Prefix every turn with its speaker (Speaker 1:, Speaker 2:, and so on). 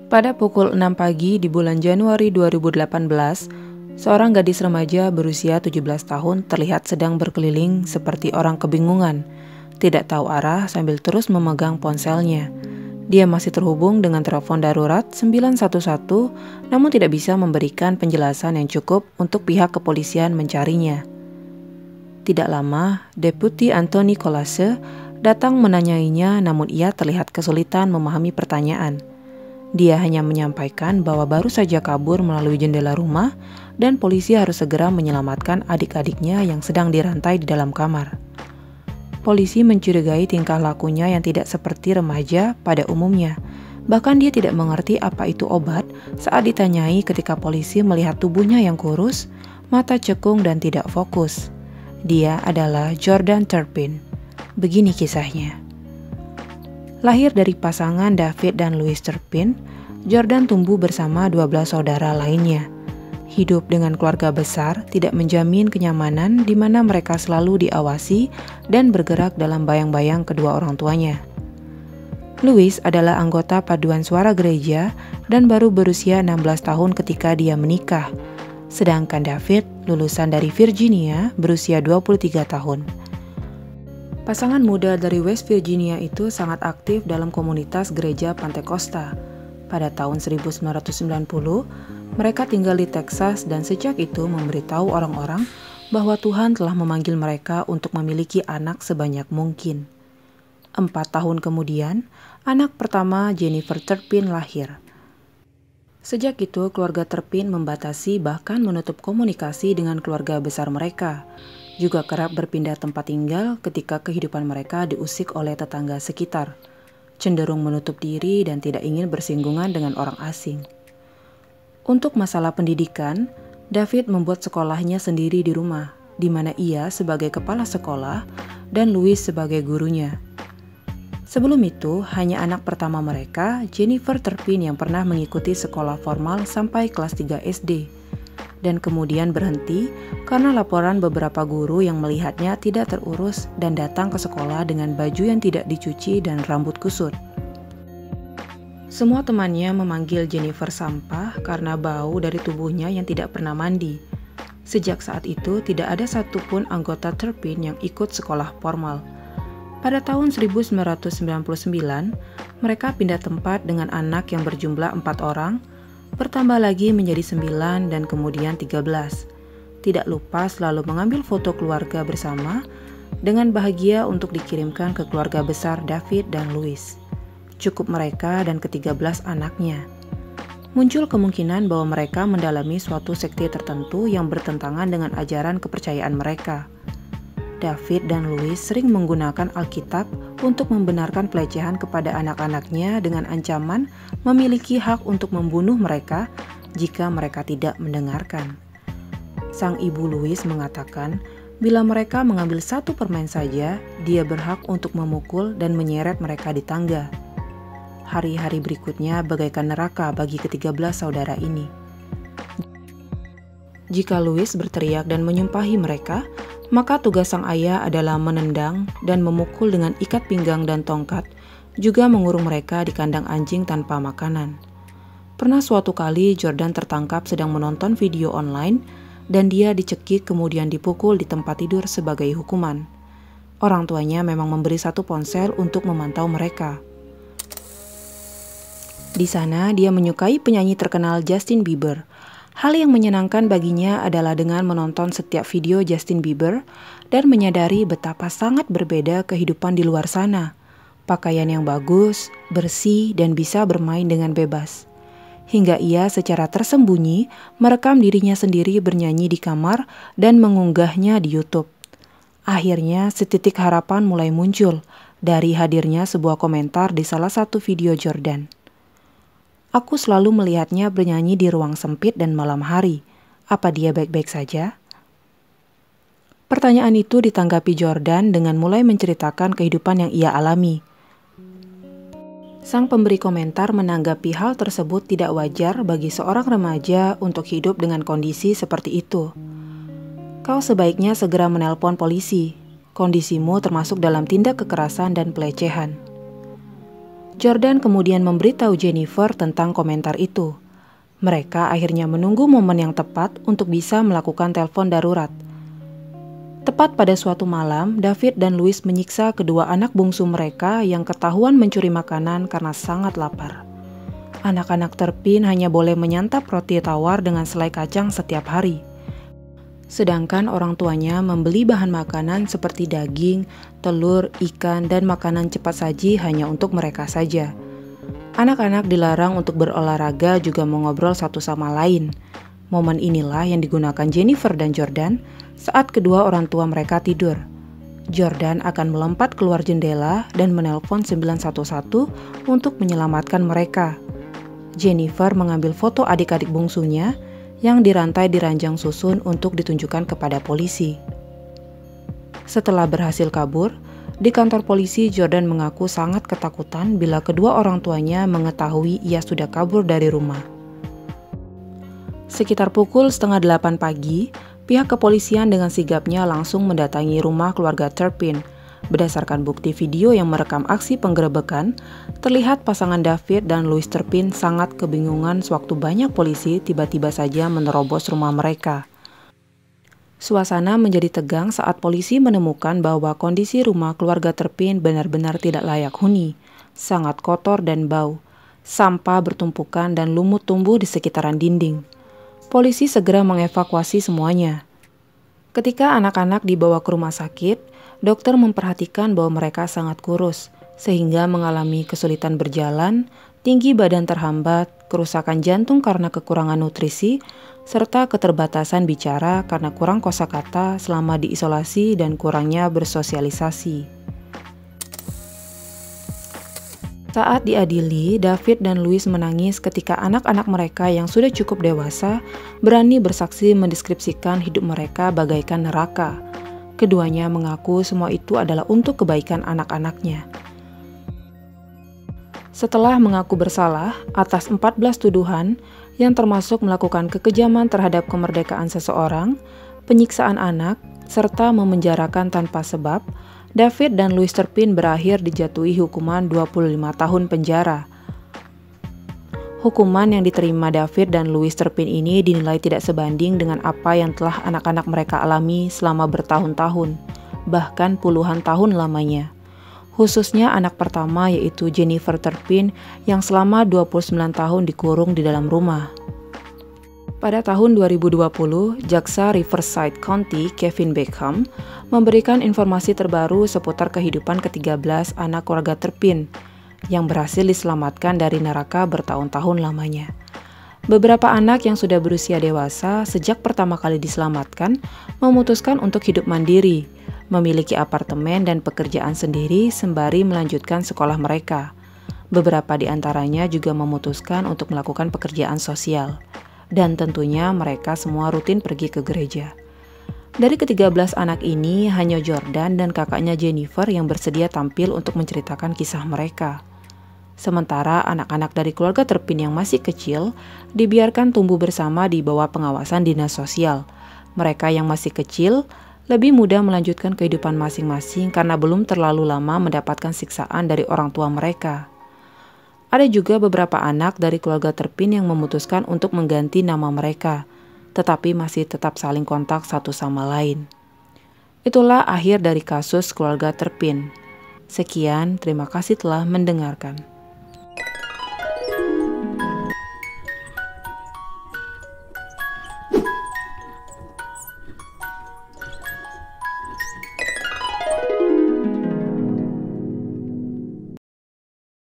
Speaker 1: Pada pukul 6 pagi di bulan Januari 2018, seorang gadis remaja berusia 17 tahun terlihat sedang berkeliling seperti orang kebingungan, tidak tahu arah sambil terus memegang ponselnya. Dia masih terhubung dengan telepon darurat 911, namun tidak bisa memberikan penjelasan yang cukup untuk pihak kepolisian mencarinya. Tidak lama, Deputi Anthony Colase datang menanyainya, namun ia terlihat kesulitan memahami pertanyaan. Dia hanya menyampaikan bahwa baru saja kabur melalui jendela rumah dan polisi harus segera menyelamatkan adik-adiknya yang sedang dirantai di dalam kamar. Polisi mencurigai tingkah lakunya yang tidak seperti remaja pada umumnya. Bahkan dia tidak mengerti apa itu obat saat ditanyai ketika polisi melihat tubuhnya yang kurus, mata cekung dan tidak fokus. Dia adalah Jordan Turpin. Begini kisahnya. Lahir dari pasangan David dan Louise Turpin, Jordan tumbuh bersama 12 saudara lainnya. Hidup dengan keluarga besar tidak menjamin kenyamanan di mana mereka selalu diawasi dan bergerak dalam bayang-bayang kedua orang tuanya. Louise adalah anggota paduan suara gereja dan baru berusia 16 tahun ketika dia menikah. Sedangkan David, lulusan dari Virginia, berusia 23 tahun. Pasangan muda dari West Virginia itu sangat aktif dalam komunitas gereja Pantekosta. Pada tahun 1990, mereka tinggal di Texas dan sejak itu memberitahu orang-orang bahwa Tuhan telah memanggil mereka untuk memiliki anak sebanyak mungkin. 4 tahun kemudian, anak pertama Jennifer Turpin lahir. Sejak itu, keluarga Turpin membatasi bahkan menutup komunikasi dengan keluarga besar mereka. Juga kerap berpindah tempat tinggal ketika kehidupan mereka diusik oleh tetangga sekitar, cenderung menutup diri dan tidak ingin bersinggungan dengan orang asing. Untuk masalah pendidikan, David membuat sekolahnya sendiri di rumah, di mana ia sebagai kepala sekolah dan Louise sebagai gurunya. Sebelum itu, hanya anak pertama mereka, Jennifer Turpin, yang pernah mengikuti sekolah formal sampai kelas 3 SD. Dan kemudian berhenti karena laporan beberapa guru yang melihatnya tidak terurus dan datang ke sekolah dengan baju yang tidak dicuci dan rambut kusut. Semua temannya memanggil Jennifer sampah karena bau dari tubuhnya yang tidak pernah mandi. Sejak saat itu tidak ada satupun anggota Turpin yang ikut sekolah formal. Pada tahun 1999, mereka pindah tempat dengan anak yang berjumlah 4 orang, bertambah lagi menjadi 9 dan kemudian 13. Tidak lupa selalu mengambil foto keluarga bersama dengan bahagia untuk dikirimkan ke keluarga besar David dan Louise. Cukup mereka dan ke-13 anaknya. Muncul kemungkinan bahwa mereka mendalami suatu sekte tertentu yang bertentangan dengan ajaran kepercayaan mereka. David dan Louise sering menggunakan Alkitab untuk membenarkan pelecehan kepada anak-anaknya dengan ancaman memiliki hak untuk membunuh mereka jika mereka tidak mendengarkan. Sang ibu Louise mengatakan, bila mereka mengambil satu permen saja, dia berhak untuk memukul dan menyeret mereka di tangga. Hari-hari berikutnya bagaikan neraka bagi ke-13 saudara ini. Jika Louise berteriak dan menyumpahi mereka, maka tugas sang ayah adalah menendang dan memukul dengan ikat pinggang dan tongkat, juga mengurung mereka di kandang anjing tanpa makanan. Pernah suatu kali Jordan tertangkap sedang menonton video online dan dia dicekik kemudian dipukul di tempat tidur sebagai hukuman. Orang tuanya memang memberi satu ponsel untuk memantau mereka. Di sana dia menyukai penyanyi terkenal Justin Bieber. Hal yang menyenangkan baginya adalah dengan menonton setiap video Justin Bieber dan menyadari betapa sangat berbeda kehidupan di luar sana. Pakaian yang bagus, bersih, dan bisa bermain dengan bebas. Hingga ia secara tersembunyi merekam dirinya sendiri bernyanyi di kamar dan mengunggahnya di YouTube. Akhirnya setitik harapan mulai muncul dari hadirnya sebuah komentar di salah satu video Jordan. Aku selalu melihatnya bernyanyi di ruang sempit dan malam hari. Apa dia baik-baik saja? Pertanyaan itu ditanggapi Jordan dengan mulai menceritakan kehidupan yang ia alami. Sang pemberi komentar menanggapi hal tersebut tidak wajar bagi seorang remaja untuk hidup dengan kondisi seperti itu. Kau sebaiknya segera menelpon polisi. Kondisimu termasuk dalam tindak kekerasan dan pelecehan. Jordan kemudian memberitahu Jennifer tentang komentar itu. Mereka akhirnya menunggu momen yang tepat untuk bisa melakukan telepon darurat. Tepat pada suatu malam, David dan Louis menyiksa kedua anak bungsu mereka yang ketahuan mencuri makanan karena sangat lapar. Anak-anak terpin hanya boleh menyantap roti tawar dengan selai kacang setiap hari. Sedangkan orang tuanya membeli bahan makanan seperti daging, telur, ikan, dan makanan cepat saji hanya untuk mereka saja. Anak-anak dilarang untuk berolahraga juga mengobrol satu sama lain. Momen inilah yang digunakan Jennifer dan Jordan saat kedua orang tua mereka tidur. Jordan akan melompat keluar jendela dan menelpon 911 untuk menyelamatkan mereka. Jennifer mengambil foto adik-adik bungsunya yang dirantai di ranjang susun untuk ditunjukkan kepada polisi. Setelah berhasil kabur, di kantor polisi Jordan mengaku sangat ketakutan bila kedua orang tuanya mengetahui ia sudah kabur dari rumah. Sekitar pukul 7:30 pagi, pihak kepolisian dengan sigapnya langsung mendatangi rumah keluarga Turpin. Berdasarkan bukti video yang merekam aksi penggerebekan, terlihat pasangan David dan Louis Turpin sangat kebingungan sewaktu banyak polisi tiba-tiba saja menerobos rumah mereka. Suasana menjadi tegang saat polisi menemukan bahwa kondisi rumah keluarga Turpin benar-benar tidak layak huni, sangat kotor dan bau. Sampah bertumpukan dan lumut tumbuh di sekitaran dinding. Polisi segera mengevakuasi semuanya. Ketika anak-anak dibawa ke rumah sakit, dokter memperhatikan bahwa mereka sangat kurus, sehingga mengalami kesulitan berjalan, tinggi badan terhambat, kerusakan jantung karena kekurangan nutrisi, serta keterbatasan bicara karena kurang kosakata selama diisolasi dan kurangnya bersosialisasi. Saat diadili, David dan Louis menangis ketika anak-anak mereka yang sudah cukup dewasa berani bersaksi mendeskripsikan hidup mereka bagaikan neraka. Keduanya mengaku semua itu adalah untuk kebaikan anak-anaknya. Setelah mengaku bersalah atas 14 tuduhan yang termasuk melakukan kekejaman terhadap kemerdekaan seseorang, penyiksaan anak, serta memenjarakan tanpa sebab, David dan Louis Turpin berakhir dijatuhi hukuman 25 tahun penjara. Hukuman yang diterima David dan Louis Turpin ini dinilai tidak sebanding dengan apa yang telah anak-anak mereka alami selama bertahun-tahun, bahkan puluhan tahun lamanya. Khususnya anak pertama yaitu Jennifer Turpin yang selama 29 tahun dikurung di dalam rumah. Pada tahun 2020, Jaksa Riverside County Kevin Beckham memberikan informasi terbaru seputar kehidupan ke-13 anak keluarga Turpin yang berhasil diselamatkan dari neraka bertahun-tahun lamanya. Beberapa anak yang sudah berusia dewasa sejak pertama kali diselamatkan memutuskan untuk hidup mandiri, memiliki apartemen dan pekerjaan sendiri sembari melanjutkan sekolah mereka. Beberapa di antaranya juga memutuskan untuk melakukan pekerjaan sosial. Dan tentunya mereka semua rutin pergi ke gereja. Dari ke-13 anak ini, hanya Jordan dan kakaknya Jennifer yang bersedia tampil untuk menceritakan kisah mereka. Sementara anak-anak dari keluarga Turpin yang masih kecil dibiarkan tumbuh bersama di bawah pengawasan dinas sosial. Mereka yang masih kecil lebih mudah melanjutkan kehidupan masing-masing karena belum terlalu lama mendapatkan siksaan dari orang tua mereka. Ada juga beberapa anak dari keluarga Turpin yang memutuskan untuk mengganti nama mereka, tetapi masih tetap saling kontak satu sama lain. Itulah akhir dari kasus keluarga Turpin. Sekian, terima kasih telah mendengarkan.